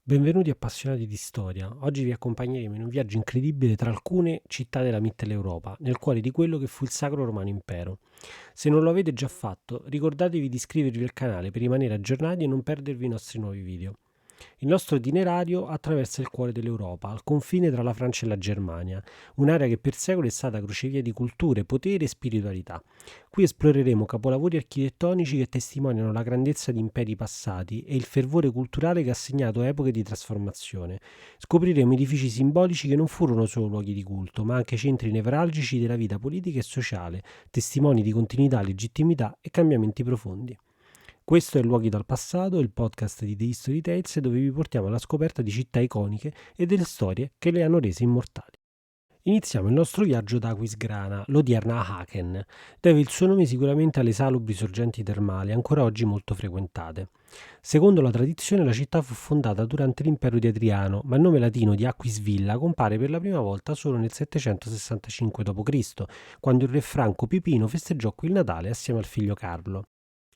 Benvenuti appassionati di storia. Oggi vi accompagneremo in un viaggio incredibile tra alcune città della Mitteleuropa, nel cuore di quello che fu il Sacro Romano Impero. Se non lo avete già fatto, ricordatevi di iscrivervi al canale per rimanere aggiornati e non perdervi i nostri nuovi video. Il nostro itinerario attraversa il cuore dell'Europa, al confine tra la Francia e la Germania, un'area che per secoli è stata crocevia di culture, potere e spiritualità. Qui esploreremo capolavori architettonici che testimoniano la grandezza di imperi passati e il fervore culturale che ha segnato epoche di trasformazione. Scopriremo edifici simbolici che non furono solo luoghi di culto, ma anche centri nevralgici della vita politica e sociale, testimoni di continuità, legittimità e cambiamenti profondi. Questo è Luoghi dal passato, il podcast di The History Tales dove vi portiamo alla scoperta di città iconiche e delle storie che le hanno rese immortali. Iniziamo il nostro viaggio da Aquisgrana, l'odierna Aachen. Deve il suo nome sicuramente alle salubri sorgenti termali, ancora oggi molto frequentate. Secondo la tradizione la città fu fondata durante l'impero di Adriano, ma il nome latino di Aquisvilla compare per la prima volta solo nel 765 d.C., quando il re Franco Pipino festeggiò qui il Natale assieme al figlio Carlo.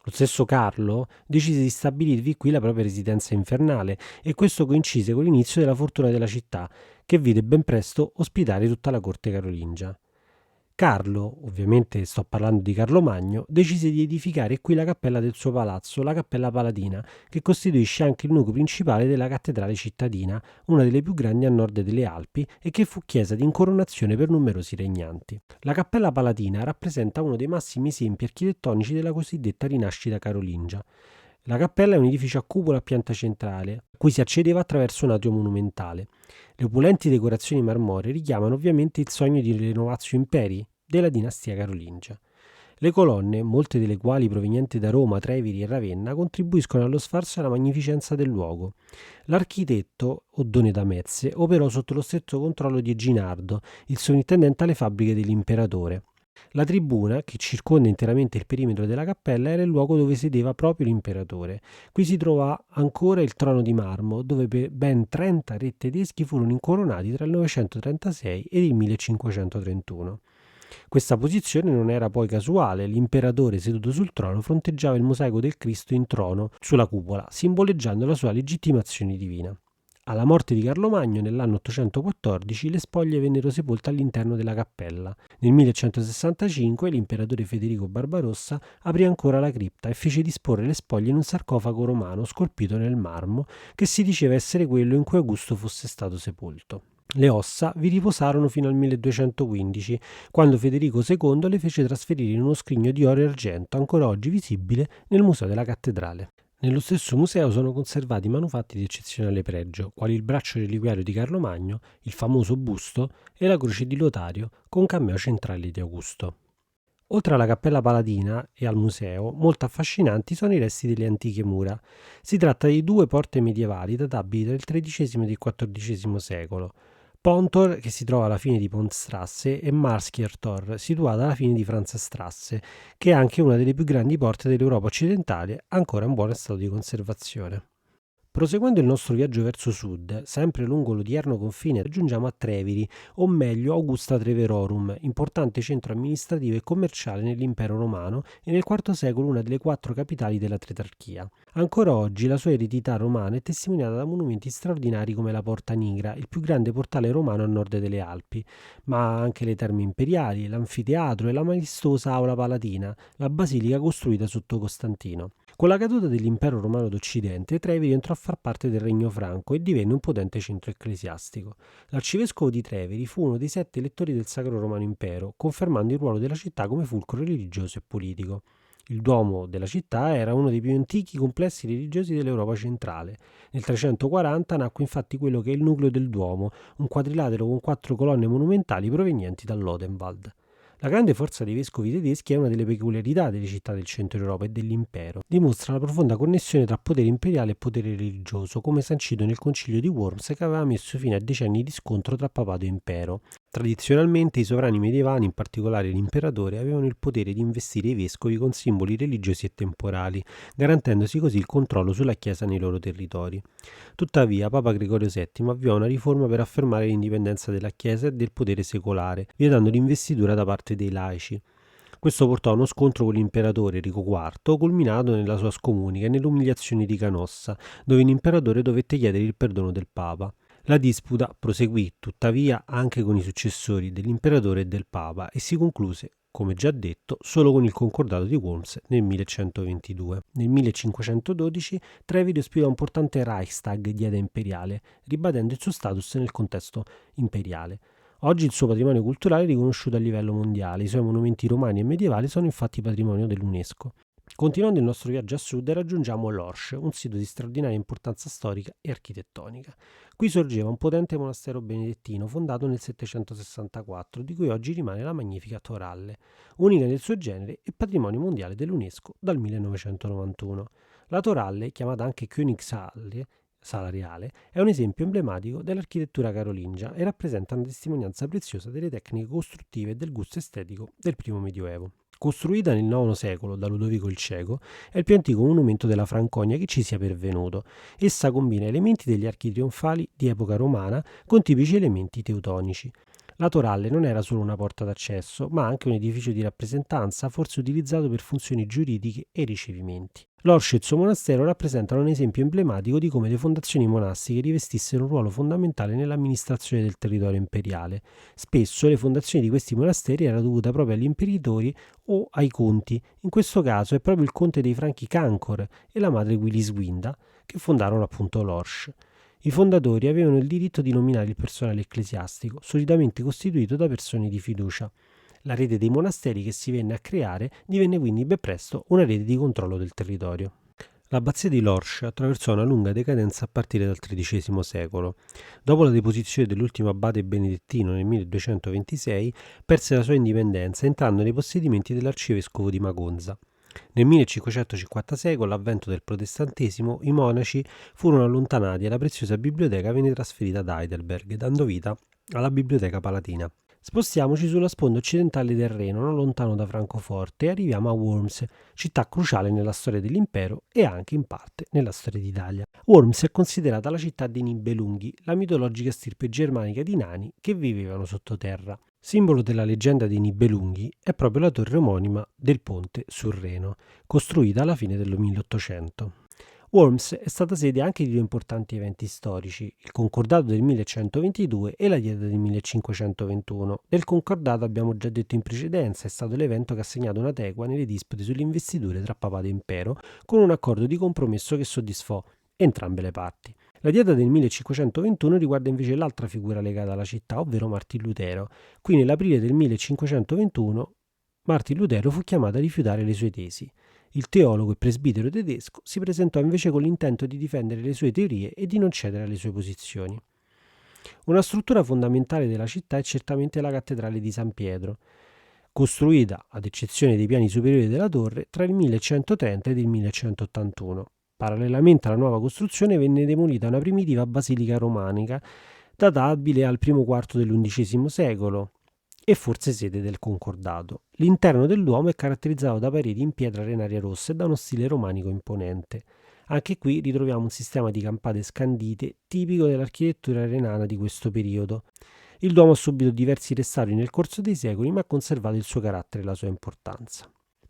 Lo stesso Carlo decise di stabilirvi qui la propria residenza infernale e questo coincise con l'inizio della fortuna della città, che vide ben presto ospitare tutta la corte carolingia. Carlo, ovviamente sto parlando di Carlo Magno, decise di edificare qui la cappella del suo palazzo, la Cappella Palatina, che costituisce anche il nucleo principale della cattedrale cittadina, una delle più grandi a nord delle Alpi e che fu chiesa di incoronazione per numerosi regnanti. La Cappella Palatina rappresenta uno dei massimi esempi architettonici della cosiddetta rinascita carolingia. La cappella è un edificio a cupola a pianta centrale, a cui si accedeva attraverso un atrio monumentale. Le opulenti decorazioni marmoree richiamano ovviamente il sogno di Renovatio Imperi della dinastia carolingia. Le colonne, molte delle quali provenienti da Roma, Treviri e Ravenna, contribuiscono allo sfarzo e alla magnificenza del luogo. L'architetto, Oddone da Metze, operò sotto lo stretto controllo di Eginardo, il sovrintendente alle fabbriche dell'imperatore. La tribuna, che circonda interamente il perimetro della cappella, era il luogo dove sedeva proprio l'imperatore. Qui si trova ancora il trono di marmo, dove ben 30 re tedeschi furono incoronati tra il 936 e il 1531. Questa posizione non era poi casuale, l'imperatore seduto sul trono fronteggiava il mosaico del Cristo in trono sulla cupola, simboleggiando la sua legittimazione divina. Alla morte di Carlo Magno nell'anno 814 le spoglie vennero sepolte all'interno della cappella. Nel 1165 l'imperatore Federico Barbarossa aprì ancora la cripta e fece disporre le spoglie in un sarcofago romano scolpito nel marmo che si diceva essere quello in cui Augusto fosse stato sepolto. Le ossa vi riposarono fino al 1215, quando Federico II le fece trasferire in uno scrigno di oro e argento ancora oggi visibile nel museo della cattedrale. Nello stesso museo sono conservati manufatti di eccezionale pregio, quali il braccio reliquiario di Carlo Magno, il famoso busto e la croce di Lotario con cameo centrale di Augusto. Oltre alla Cappella Palatina e al museo, molto affascinanti sono i resti delle antiche mura. Si tratta di due porte medievali databili tra il XIII e il XIV secolo. Pontor, che si trova alla fine di Pontstrasse, e Marskirtor, situata alla fine di Franzstrasse, che è anche una delle più grandi porte dell'Europa occidentale, ancora in buono stato di conservazione. Proseguendo il nostro viaggio verso sud, sempre lungo l'odierno confine, giungiamo a Treviri, o meglio Augusta Treverorum, importante centro amministrativo e commerciale nell'impero romano e nel IV secolo una delle 4 capitali della Tetrarchia. Ancora oggi la sua eredità romana è testimoniata da monumenti straordinari come la Porta Nigra, il più grande portale romano a nord delle Alpi, ma anche le terme imperiali, l'anfiteatro e la maestosa Aula Palatina, la basilica costruita sotto Costantino. Con la caduta dell'impero romano d'Occidente, Treviri entrò a far parte del regno franco e divenne un potente centro ecclesiastico. L'arcivescovo di Treviri fu uno dei 7 elettori del Sacro Romano Impero, confermando il ruolo della città come fulcro religioso e politico. Il Duomo della città era uno dei più antichi complessi religiosi dell'Europa centrale. Nel 340 nacque infatti quello che è il nucleo del Duomo, un quadrilatero con 4 colonne monumentali provenienti dall'Odenwald. La grande forza dei vescovi tedeschi è una delle peculiarità delle città del centro Europa e dell'impero. Dimostra la profonda connessione tra potere imperiale e potere religioso, come sancito nel concilio di Worms che aveva messo fine a decenni di scontro tra papato e impero. Tradizionalmente i sovrani medievali, in particolare l'imperatore, avevano il potere di investire i vescovi con simboli religiosi e temporali, garantendosi così il controllo sulla Chiesa nei loro territori. Tuttavia, Papa Gregorio VII avviò una riforma per affermare l'indipendenza della Chiesa e del potere secolare, vietando l'investitura da parte dei laici. Questo portò a uno scontro con l'imperatore Enrico IV, culminato nella sua scomunica e nell'umiliazione di Canossa, dove l'imperatore dovette chiedere il perdono del Papa. La disputa proseguì tuttavia anche con i successori dell'imperatore e del Papa e si concluse, come già detto, solo con il concordato di Worms nel 1122. Nel 1512 Trevidio ispirò un importante Reichstag di dieta imperiale, ribadendo il suo status nel contesto imperiale. Oggi il suo patrimonio culturale è riconosciuto a livello mondiale, i suoi monumenti romani e medievali sono infatti patrimonio dell'UNESCO. Continuando il nostro viaggio a sud raggiungiamo l'Orsch, un sito di straordinaria importanza storica e architettonica. Qui sorgeva un potente monastero benedettino fondato nel 764, di cui oggi rimane la magnifica Toralle, unica nel suo genere e patrimonio mondiale dell'UNESCO dal 1991. La Toralle, chiamata anche Königshalle, Sala Reale, è un esempio emblematico dell'architettura carolingia e rappresenta una testimonianza preziosa delle tecniche costruttive e del gusto estetico del primo Medioevo. Costruita nel IX secolo da Ludovico il Cieco, è il più antico monumento della Franconia che ci sia pervenuto. Essa combina elementi degli archi trionfali di epoca romana con tipici elementi teutonici. La Toralle non era solo una porta d'accesso, ma anche un edificio di rappresentanza, forse utilizzato per funzioni giuridiche e ricevimenti. L'Orsch e il suo monastero rappresentano un esempio emblematico di come le fondazioni monastiche rivestissero un ruolo fondamentale nell'amministrazione del territorio imperiale. Spesso le fondazioni di questi monasteri erano dovute proprio agli imprenditori o ai conti. In questo caso è proprio il conte dei Franchi Cancor e la madre Wiliswinda che fondarono appunto l'Orsch. I fondatori avevano il diritto di nominare il personale ecclesiastico, solitamente costituito da persone di fiducia. La rete dei monasteri che si venne a creare divenne quindi ben presto una rete di controllo del territorio. L'abbazia di Lorsch attraversò una lunga decadenza a partire dal XIII secolo. Dopo la deposizione dell'ultimo abate benedettino nel 1226, perse la sua indipendenza entrando nei possedimenti dell'arcivescovo di Magonza. Nel 1556, con l'avvento del protestantesimo, i monaci furono allontanati e la preziosa biblioteca venne trasferita ad Heidelberg, dando vita alla Biblioteca Palatina. Spostiamoci sulla sponda occidentale del Reno, non lontano da Francoforte, e arriviamo a Worms, città cruciale nella storia dell'impero e anche in parte nella storia d'Italia. Worms è considerata la città dei Nibelunghi, la mitologica stirpe germanica di nani che vivevano sottoterra. Simbolo della leggenda dei Nibelunghi è proprio la torre omonima del ponte sul Reno, costruita alla fine del 1800. Worms è stata sede anche di due importanti eventi storici, il Concordato del 1122 e la Dieta del 1521. Del Concordato abbiamo già detto in precedenza, è stato l'evento che ha segnato una tregua nelle dispute sulle investiture tra papato e impero, con un accordo di compromesso che soddisfò entrambe le parti. La Dieta del 1521 riguarda invece l'altra figura legata alla città, ovvero Martin Lutero. Qui nell'aprile del 1521 Martin Lutero fu chiamato a rifiutare le sue tesi. Il teologo e presbitero tedesco si presentò invece con l'intento di difendere le sue teorie e di non cedere alle sue posizioni. Una struttura fondamentale della città è certamente la cattedrale di San Pietro, costruita, ad eccezione dei piani superiori della torre, tra il 1130 ed il 1181. Parallelamente alla nuova costruzione venne demolita una primitiva basilica romanica databile al primo quarto dell'undicesimo secolo e forse sede del concordato. L'interno del Duomo è caratterizzato da pareti in pietra arenaria rossa e da uno stile romanico imponente. Anche qui ritroviamo un sistema di campate scandite tipico dell'architettura renana di questo periodo. Il Duomo ha subito diversi restauri nel corso dei secoli, ma ha conservato il suo carattere e la sua importanza.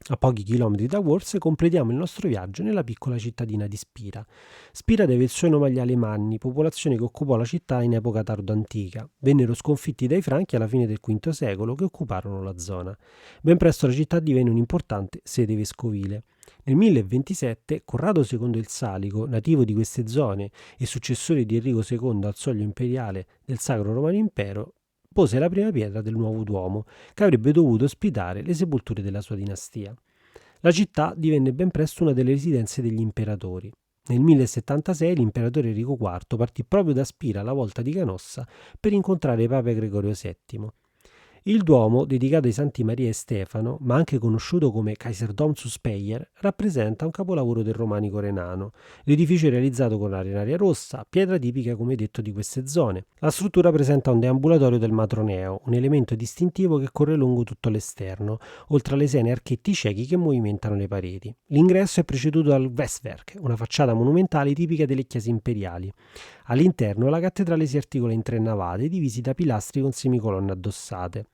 A pochi chilometri da Worms completiamo il nostro viaggio nella piccola cittadina di Spira. Spira deve il suo nome agli Alemanni, popolazione che occupò la città in epoca tardo-antica. Vennero sconfitti dai Franchi alla fine del V secolo che occuparono la zona. Ben presto la città divenne un'importante sede vescovile. Nel 1027 Corrado II il Salico, nativo di queste zone e successore di Enrico II al soglio imperiale del Sacro Romano Impero, pose la prima pietra del nuovo Duomo, che avrebbe dovuto ospitare le sepolture della sua dinastia. La città divenne ben presto una delle residenze degli imperatori. Nel 1076 l'imperatore Enrico IV partì proprio da Spira alla volta di Canossa per incontrare Papa Gregorio VII. Il Duomo, dedicato ai Santi Maria e Stefano, ma anche conosciuto come Kaiserdom zu Speyer, rappresenta un capolavoro del romanico renano. L'edificio è realizzato con arenaria rossa, pietra tipica come detto di queste zone. La struttura presenta un deambulatorio del matroneo, un elemento distintivo che corre lungo tutto l'esterno, oltre alle sene archetti ciechi che movimentano le pareti. L'ingresso è preceduto dal Westwerk, una facciata monumentale tipica delle chiese imperiali. All'interno la cattedrale si articola in tre navate divisi da pilastri con semicolonne addossate.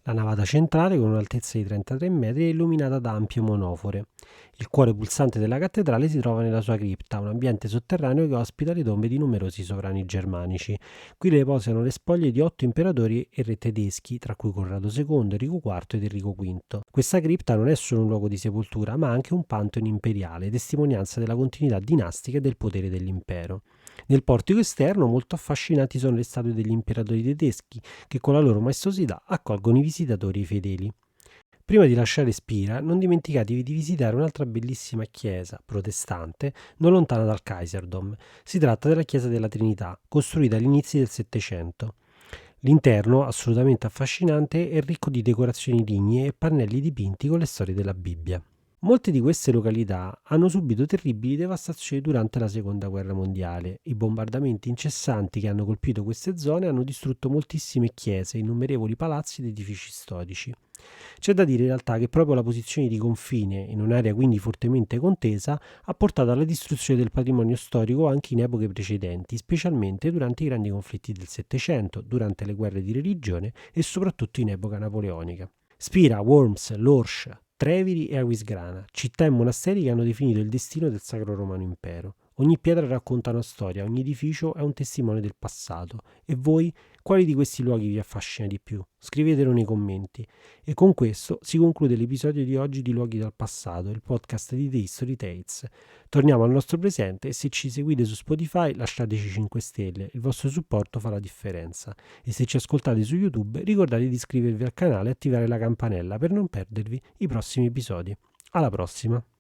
La navata centrale, con un'altezza di 33 metri, è illuminata da ampie monofore. Il cuore pulsante della cattedrale si trova nella sua cripta, un ambiente sotterraneo che ospita le tombe di numerosi sovrani germanici. Qui riposano le spoglie di 8 imperatori e re tedeschi, tra cui Corrado II, Enrico IV ed Enrico V. Questa cripta non è solo un luogo di sepoltura, ma anche un pantheon imperiale, testimonianza della continuità dinastica e del potere dell'impero. Nel portico esterno molto affascinanti sono le statue degli imperatori tedeschi, che con la loro maestosità accolgono i visitatori e i fedeli. Prima di lasciare Spira, non dimenticatevi di visitare un'altra bellissima chiesa protestante non lontana dal Kaiserdom. Si tratta della chiesa della Trinità, costruita agli inizi del Settecento. L'interno, assolutamente affascinante, è ricco di decorazioni lignee e pannelli dipinti con le storie della Bibbia. Molte di queste località hanno subito terribili devastazioni durante la Seconda Guerra Mondiale. I bombardamenti incessanti che hanno colpito queste zone hanno distrutto moltissime chiese, innumerevoli palazzi ed edifici storici. C'è da dire in realtà che proprio la posizione di confine, in un'area quindi fortemente contesa, ha portato alla distruzione del patrimonio storico anche in epoche precedenti, specialmente durante i grandi conflitti del Settecento, durante le guerre di religione e soprattutto in epoca napoleonica. Spira, Worms, Lorsch, Treviri e Aquisgrana, città e monasteri che hanno definito il destino del Sacro Romano Impero. Ogni pietra racconta una storia, ogni edificio è un testimone del passato. E voi, quali di questi luoghi vi affascina di più? Scrivetelo nei commenti. E con questo si conclude l'episodio di oggi di Luoghi dal Passato, il podcast di The History Tales. Torniamo al nostro presente e se ci seguite su Spotify lasciateci 5 stelle, il vostro supporto fa la differenza. E se ci ascoltate su YouTube ricordate di iscrivervi al canale e attivare la campanella per non perdervi i prossimi episodi. Alla prossima!